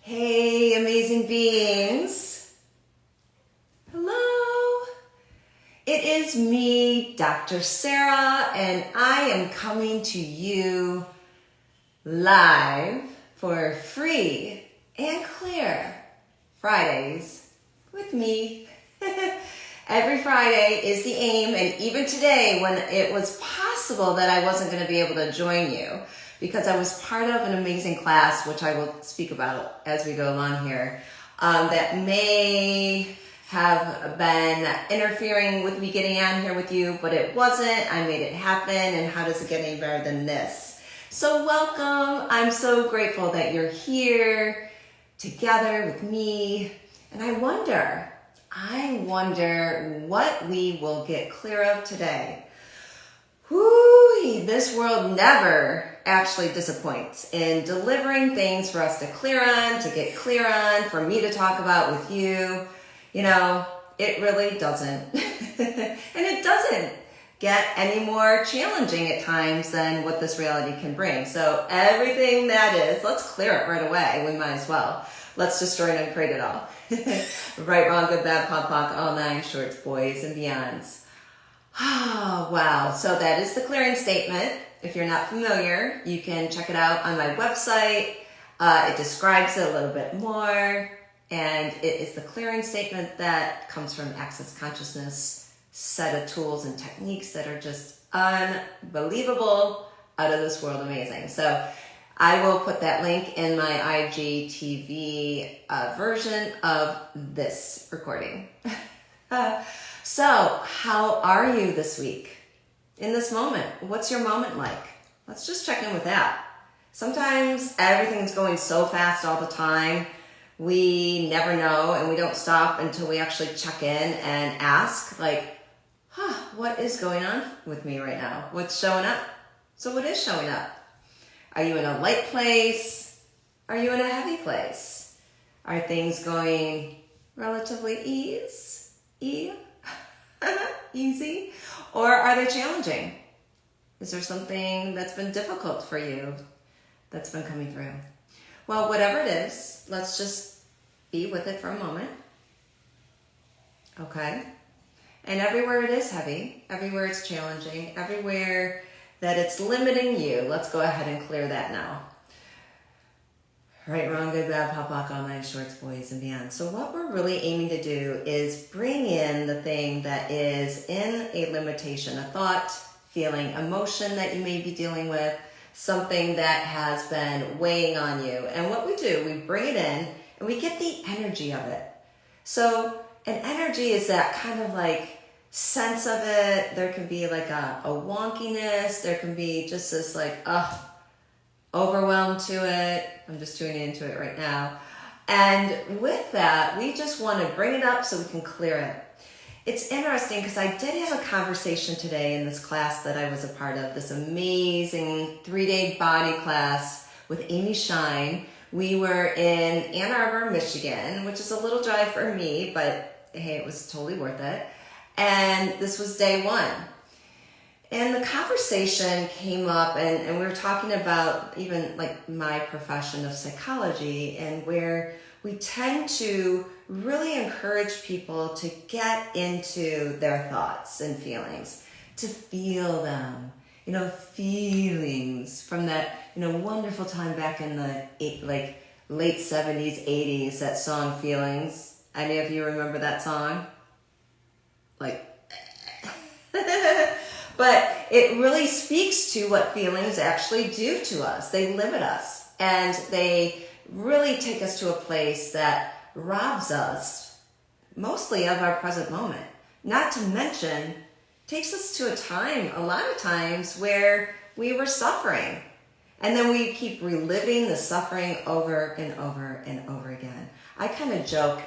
Hey, amazing beings. Hello. It is me, Dr. Sarah, and I am coming to you live for free and clear Fridays with me. Every Friday is the aim, and even today when it was possible that I wasn't going to be able to join you because I was part of an amazing class, which I will speak about as we go along here, that may have been interfering with me getting on here with you, but it wasn't. I made it happen, and how does it get any better than this? So welcome. I'm so grateful that you're here together with me, and I wonder what we will get clear of today. Whoo, this world never actually disappoints in delivering things for us to clear on, to get clear on, for me to talk about with you. You know, it really doesn't. And it doesn't get any more challenging at times than what this reality can bring. So everything that is, let's clear it right away. We might as well. Let's destroy and uncreate it all. Right, wrong, good, bad, pop, all nine shorts, boys and beyonds. Oh, wow. So that is the clearing statement. If you're not familiar, you can check it out on my website. It describes it a little bit more. And it is the clearing statement that comes from Access Consciousness, set of tools and techniques that are just unbelievable, out of this world amazing. So I will put that link in my IGTV version of this recording. So how are you this week? In this moment, what's your moment like? Let's just check in with that. Sometimes everything's going so fast all the time. We never know, and we don't stop until we actually check in and ask, like, what is going on with me right now? What's showing up? So what is showing up? Are you in a light place? Are you in a heavy place? Are things going relatively easy? Or are they challenging? Is there something that's been difficult for you that's been coming through? Well, whatever it is, let's just be with it for a moment. Okay? And everywhere it is heavy, everywhere it's challenging, everywhere that it's limiting you, let's go ahead and clear that now. Right, wrong, good, bad, pop, all nine shorts, boys and beyond. So what we're really aiming to do is bring in the thing that is in a limitation, a thought, feeling, emotion that you may be dealing with, something that has been weighing on you. And what we do, we bring it in and we get the energy of it. So an energy is that kind of like sense of it. There can be like a wonkiness. There can be just this like, overwhelmed to it. I'm just tuning into it right now. And with that, we just want to bring it up so we can clear it. It's interesting because I did have a conversation today in this class that I was a part of, this amazing 3-day body class with Amy Shine. We were in Ann Arbor, Michigan, which is a little drive for me, but hey, it was totally worth it. And this was day one. And the conversation came up, and we were talking about even like my profession of psychology, and where we tend to really encourage people to get into their thoughts and feelings, to feel them, feelings from that, wonderful time back in the late 70s, 80s, that song Feelings. Any of you remember that song? But it really speaks to what feelings actually do to us. They limit us, and they really take us to a place that robs us mostly of our present moment. Not to mention, takes us to a time, a lot of times, where we were suffering. And then we keep reliving the suffering over and over and over again. I kind of joke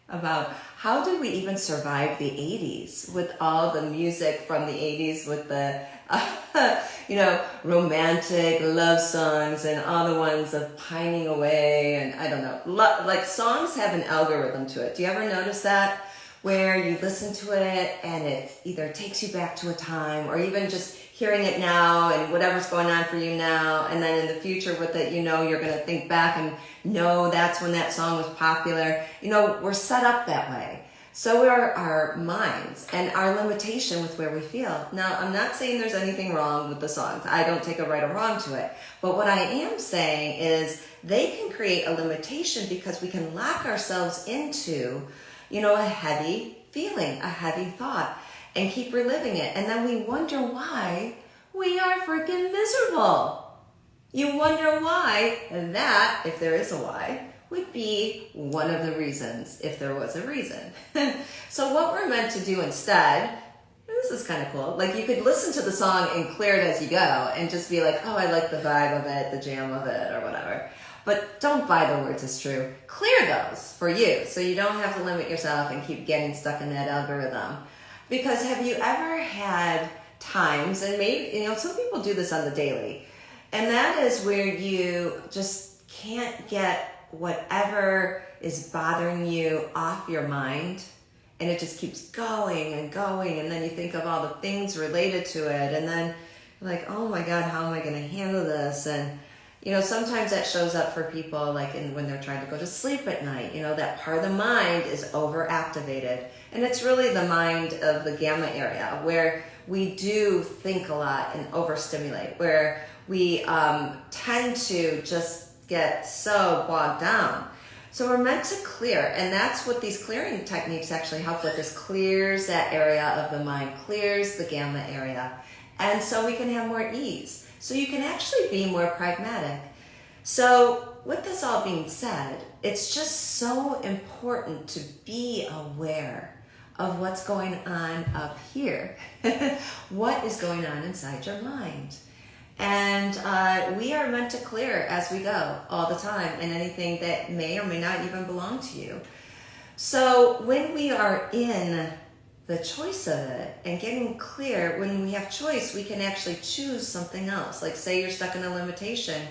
about how did we even survive the 80s with all the music from the 80s with the, romantic love songs and all the ones of pining away, and I don't know, like songs have an algorithm to it. Do you ever notice that? Where you listen to it and it either takes you back to a time, or even just hearing it now and whatever's going on for you now, and then in the future with it, you're going to think back and know that's when that song was popular. We're set up that way. So are our minds and our limitation with where we feel. Now, I'm not saying there's anything wrong with the songs. I don't take a right or wrong to it. But what I am saying is they can create a limitation because we can lock ourselves into, a heavy feeling, a heavy thought, and keep reliving it. And then we wonder why we are freaking miserable. You wonder why that, if there is a why, would be one of the reasons, if there was a reason. So what we're meant to do instead, this is kind of cool, like you could listen to the song and clear it as you go and just be like, oh, I like the vibe of it, the jam of it, or whatever. But don't buy the words as true. Clear those for you so you don't have to limit yourself and keep getting stuck in that algorithm. Because have you ever had times, and maybe, some people do this on the daily, and that is where you just can't get whatever is bothering you off your mind, and it just keeps going and going, and then you think of all the things related to it, and then you're like, oh my God, how am I going to handle this? And sometimes that shows up for people like when they're trying to go to sleep at night. That part of the mind is overactivated, and it's really the mind of the gamma area where we do think a lot and overstimulate, where we tend to just get so bogged down. So we're meant to clear, and that's what these clearing techniques actually help with. This clears that area of the mind, clears the gamma area, and so we can have more ease. So you can actually be more pragmatic. So with this all being said, it's just so important to be aware of what's going on up here. What is going on inside your mind? And we are meant to clear as we go all the time, and anything that may or may not even belong to you. So when we are in the choice of it and getting clear, when we have choice, we can actually choose something else. Like say you're stuck in a limitation.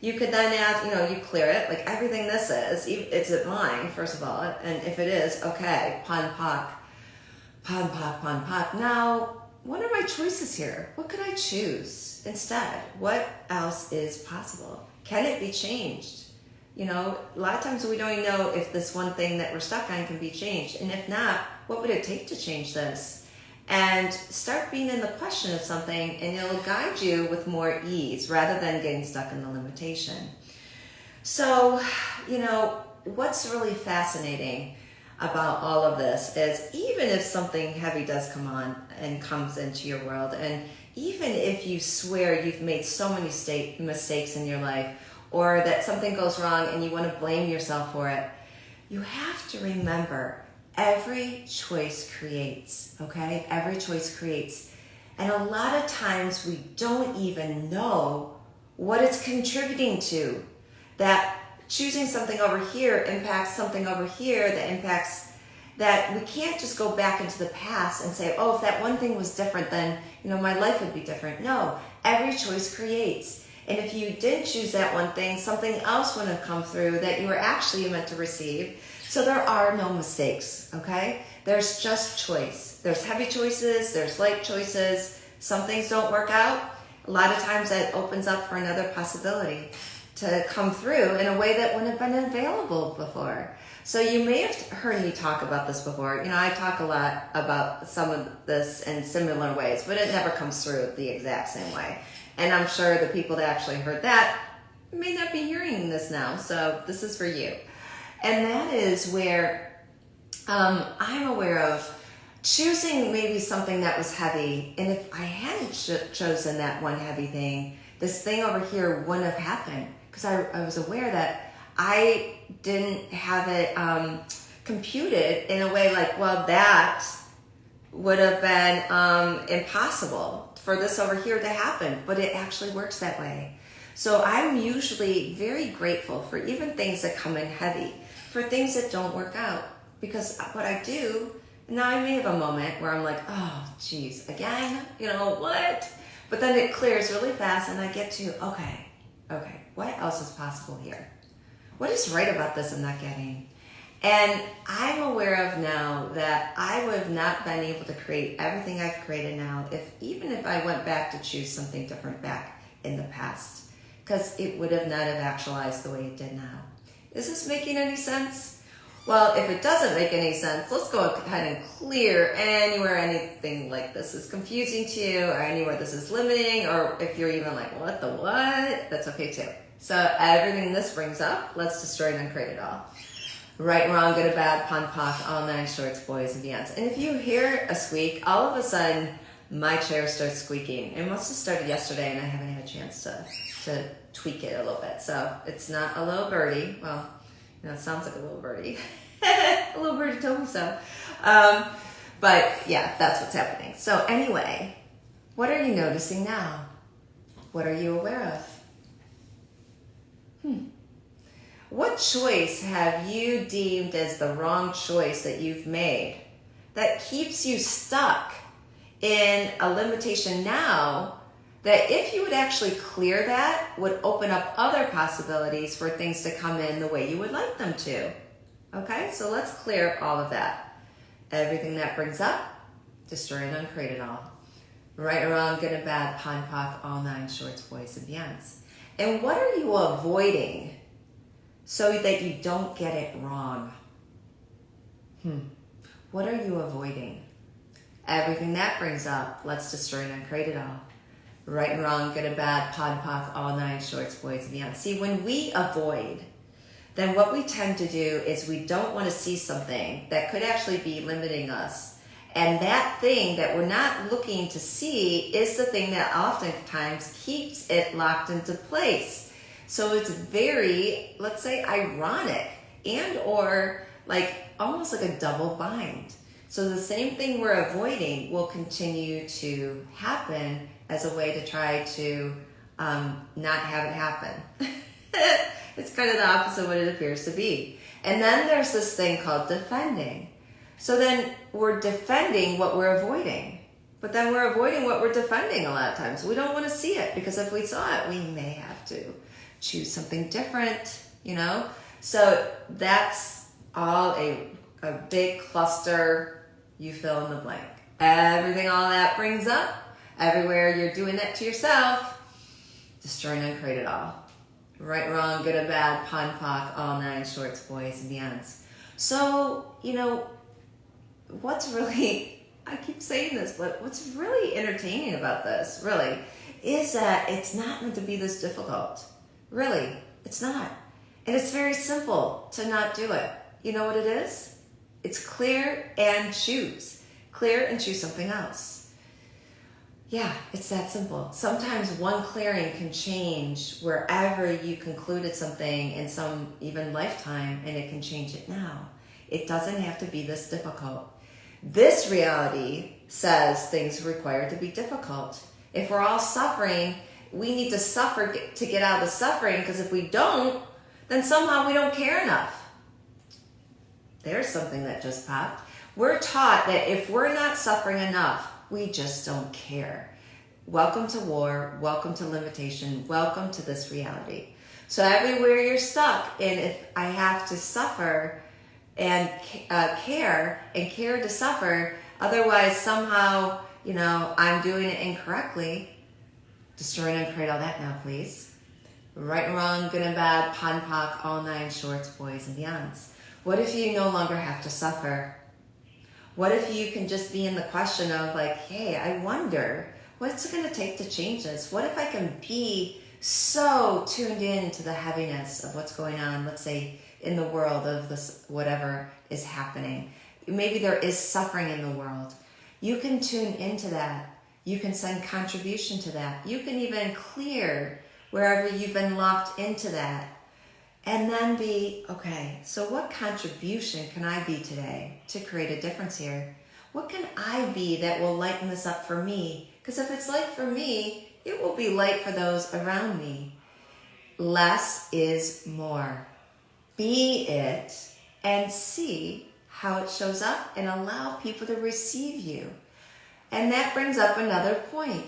You could then ask, you clear it, like everything this is it mine, first of all? And if it is, okay, pon poc. Now, what are my choices here? What could I choose instead? What else is possible? Can it be changed? A lot of times we don't even know if this one thing that we're stuck on can be changed. And if not, what would it take to change this? And start being in the question of something, and it'll guide you with more ease rather than getting stuck in the limitation. So, what's really fascinating about all of this is even if something heavy does come on and comes into your world, and even if you swear you've made so many mistakes in your life, or that something goes wrong and you want to blame yourself for it, you have to remember every choice creates, okay? Every choice creates. And a lot of times we don't even know what it's contributing to. That choosing something over here impacts something over here that impacts that. We can't just go back into the past and say, oh, if that one thing was different, then my life would be different. No, every choice creates. And if you didn't choose that one thing, something else would have come through that you were actually meant to receive. So there are no mistakes, okay? There's just choice. There's heavy choices, there's light choices. Some things don't work out. A lot of times that opens up for another possibility to come through in a way that wouldn't have been available before. So you may have heard me talk about this before. I talk a lot about some of this in similar ways, but it never comes through the exact same way. And I'm sure the people that actually heard that may not be hearing this now, so this is for you. And that is where I'm aware of choosing maybe something that was heavy, and if I hadn't chosen that one heavy thing, this thing over here wouldn't have happened, because I was aware that I didn't have it computed in a way like, well, that would have been impossible for this over here to happen, but it actually works that way. So I'm usually very grateful for even things that come in heavy, for things that don't work out, because what I do, now I may have a moment where I'm like, oh, geez, again, what? But then it clears really fast and I get to, okay, what else is possible here? What is right about this I'm not getting? And I'm aware of now that I would have not been able to create everything I've created now even if I went back to choose something different back in the past, because it would have not have actualized the way it did now. Is this making any sense? Well, if it doesn't make any sense, let's go ahead and clear anywhere anything like this is confusing to you, or anywhere this is limiting, or if you're even like, what the what? That's okay too. So everything this brings up, let's destroy and uncreate it all. Right and wrong, good and bad, pon poc, all nine shorts, boys and beyonds. And if you hear a squeak, all of a sudden my chair starts squeaking. It must have started yesterday and I haven't had a chance to tweak it a little bit. So it's not a little birdie. Well, it sounds like a little birdie. A little birdie told me so. But yeah, that's what's happening. So anyway, what are you noticing now? What are you aware of? What choice have you deemed as the wrong choice that you've made that keeps you stuck in a limitation now that if you would actually clear that would open up other possibilities for things to come in the way you would like them to? Okay, so let's clear all of that. Everything that brings up, destroy and uncreate it all. Right or wrong, good and bad, pon poc, all nine shorts, boys and beyonds. And what are you avoiding so that you don't get it wrong? What are you avoiding? Everything that brings up, let's destroy and uncreate it all. Right and wrong, good and bad, pon poc, all nine shorts, boys and beyond. See, when we avoid, then what we tend to do is we don't want to see something that could actually be limiting us. And that thing that we're not looking to see is the thing that oftentimes keeps it locked into place. So it's very, let's say, ironic and or like almost like a double bind. So the same thing we're avoiding will continue to happen as a way to try to not have it happen. It's kind of the opposite of what it appears to be. And then there's this thing called defending. So then we're defending what we're avoiding. But then we're avoiding what we're defending a lot of times. We don't want to see it because if we saw it, we may have to choose something different, you know? So that's all a big cluster. You fill in the blank. Everything all that brings up, everywhere you're doing that to yourself, destroy and uncreate it all. Right, wrong, good and bad, pon poc, all nine shorts, boys and beyonds. So, you know, what's really, I keep saying this, but what's really entertaining about this, really, is that it's not meant to be this difficult. Really, it's not. And it's very simple to not do it. You know what it is? It's clear and choose. Clear and choose something else. Yeah, it's that simple. Sometimes one clearing can change wherever you concluded something in some even lifetime, and it can change it now. It doesn't have to be this difficult. This reality says things require to be difficult. If we're all suffering, we need to suffer to get out of the suffering, because if we don't, then somehow we don't care enough. There's something that just popped. We're taught that if we're not suffering enough, we just don't care. Welcome to war, welcome to limitation, welcome to this reality. So everywhere you're stuck, and if I have to suffer and care to suffer, otherwise somehow, you know, I'm doing it incorrectly, destroy and uncreate all that now, please. Right and wrong, good and bad, pon poc, all nine shorts, boys and beyonds. What if you no longer have to suffer? What if you can just be in the question of like, hey, I wonder, what's it going to take to change this? What if I can be so tuned in to the heaviness of what's going on, let's say, in the world of this, whatever is happening? Maybe there is suffering in the world. You can tune into that. You can send contribution to that. You can even clear wherever you've been locked into that. And then be, okay, so what contribution can I be today to create a difference here? What can I be that will lighten this up for me? Because if it's light for me, it will be light for those around me. Less is more. Be it and see how it shows up and allow people to receive you. And that brings up another point.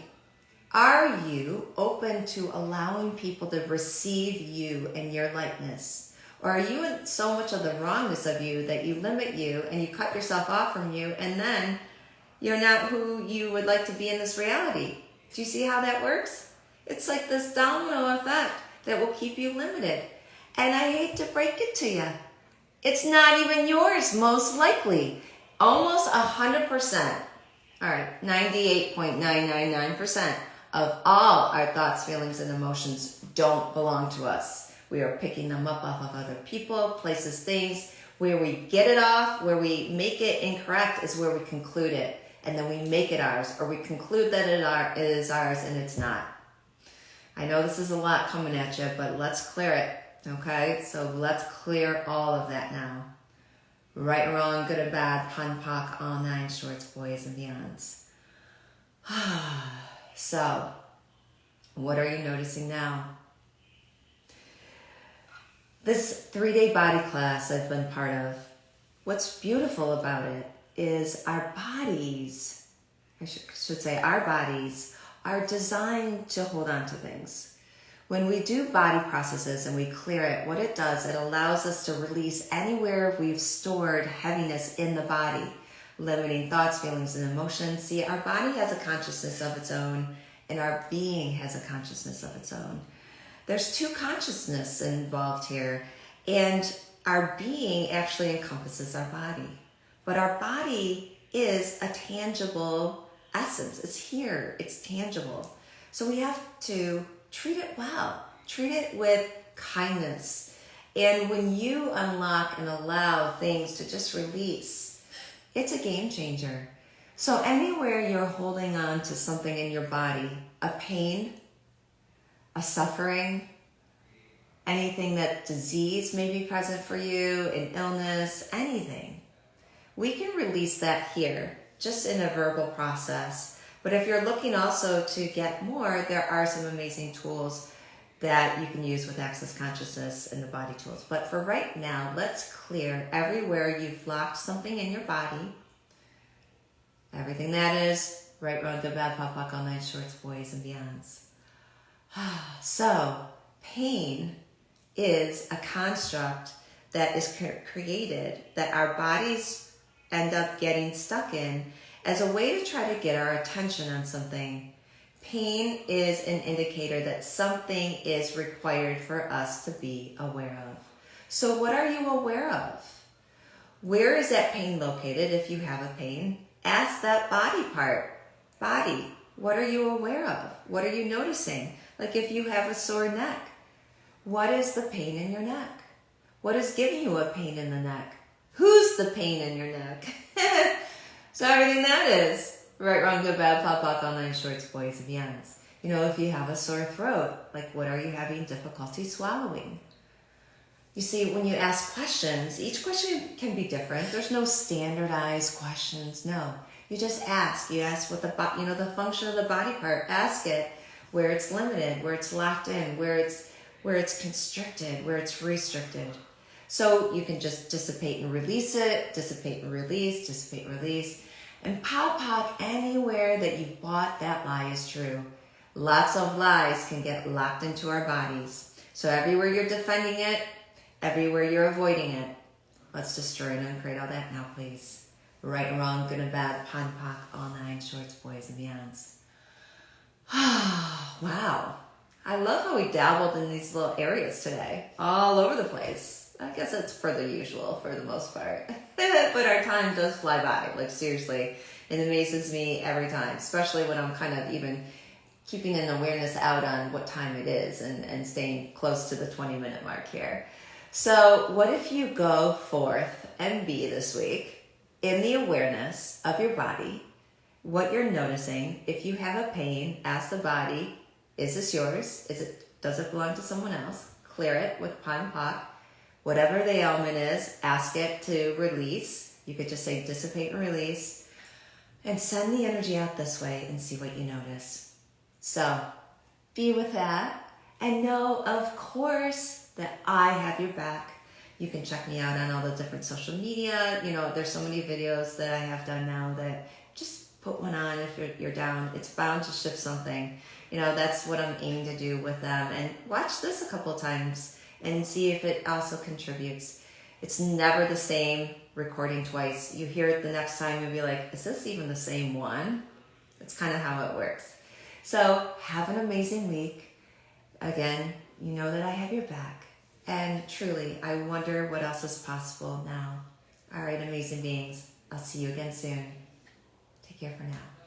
Are you open to allowing people to receive you and your lightness? Or are you in so much of the wrongness of you that you limit you and you cut yourself off from you, and then you're not who you would like to be in this reality? Do you see how that works? It's like this domino effect that will keep you limited. And I hate to break it to you, it's not even yours, most likely. Almost 100%, all right, 98.999% of all our thoughts, feelings, and emotions don't belong to us. We are picking them up off of other people, places, things. Where we get it off, where we make it incorrect is where we conclude it. And then we make it ours, or we conclude that it is ours and it's not. I know this is a lot coming at you, but let's clear it, okay? So let's clear all of that now. Right or wrong, good or bad, pun, poc, all nine shorts, boys and beyonds. So, what are you noticing now? This 3-day body class I've been part of, what's beautiful about it is our bodies, I should say our bodies, are designed to hold on to things. When we do body processes and we clear it, what it does, it allows us to release anywhere we've stored heaviness in the body, limiting thoughts, feelings, and emotions. See, our body has a consciousness of its own, and our being has a consciousness of its own. There's two consciousness involved here, and our being actually encompasses our body. But our body is a tangible essence. It's here. It's tangible. So we have to treat it well. Treat it with kindness. And when you unlock and allow things to just release, it's a game changer. So anywhere you're holding on to something in your body, a pain, a suffering, anything that disease may be present for you, an illness, anything, we can release that here, just in a verbal process. But if you're looking also to get more, there are some amazing tools that you can use with Access Consciousness and the body tools. But for right now, let's clear everywhere you've locked something in your body. Everything that is right, wrong, good, bad, pop, poc, all nine shorts, boys and beyonds. So, pain is a construct that is created that our bodies end up getting stuck in as a way to try to get our attention on something. Pain is an indicator that something is required for us to be aware of. So what are you aware of? Where is that pain located if you have a pain? Ask that body part. Body, what are you aware of? What are you noticing? Like if you have a sore neck, what is the pain in your neck? What is giving you a pain in the neck? Who's the pain in your neck? So everything that is, right, wrong, good, bad, pop, poc, all nine shorts, boys and beyonds. You know, if you have a sore throat, like what are you having difficulty swallowing? You see, when you ask questions, each question can be different. There's no standardized questions, no. You just ask. You ask what the function of the body part. Ask it where it's limited, where it's locked in, where it's constricted, where it's restricted. So you can just dissipate and release it, dissipate and release, dissipate and release. And pow poc, anywhere that you bought that lie is true. Lots of lies can get locked into our bodies. So everywhere you're defending it, everywhere you're avoiding it, let's destroy and uncreate all that now, please. Right and wrong, good and bad, pun, poc, all nine shorts, boys and beyonds. Wow. I love how we dabbled in these little areas today, all over the place. I guess it's per the usual for the most part. But our time does fly by, like seriously. It amazes me every time, especially when I'm kind of even keeping an awareness out on what time it is and staying close to the 20-minute mark here. So what if you go forth and be this week in the awareness of your body, what you're noticing. If you have a pain, ask the body, is this yours? Does it belong to someone else? Clear it with pun, poc. Whatever the ailment is, ask it to release. You could just say dissipate and release. And send the energy out this way and see what you notice. So, be with that. And know, of course, that I have your back. You can check me out on all the different social media. You know, there's so many videos that I have done now that just put one on if you're down. It's bound to shift something. You know, that's what I'm aiming to do with them. And watch this a couple of times and see if it also contributes. It's never the same recording twice. You hear it the next time, you'll be like, is this even the same one? That's kind of how it works. So have an amazing week. Again, you know that I have your back. And truly, I wonder what else is possible now. All right, amazing beings. I'll see you again soon. Take care for now.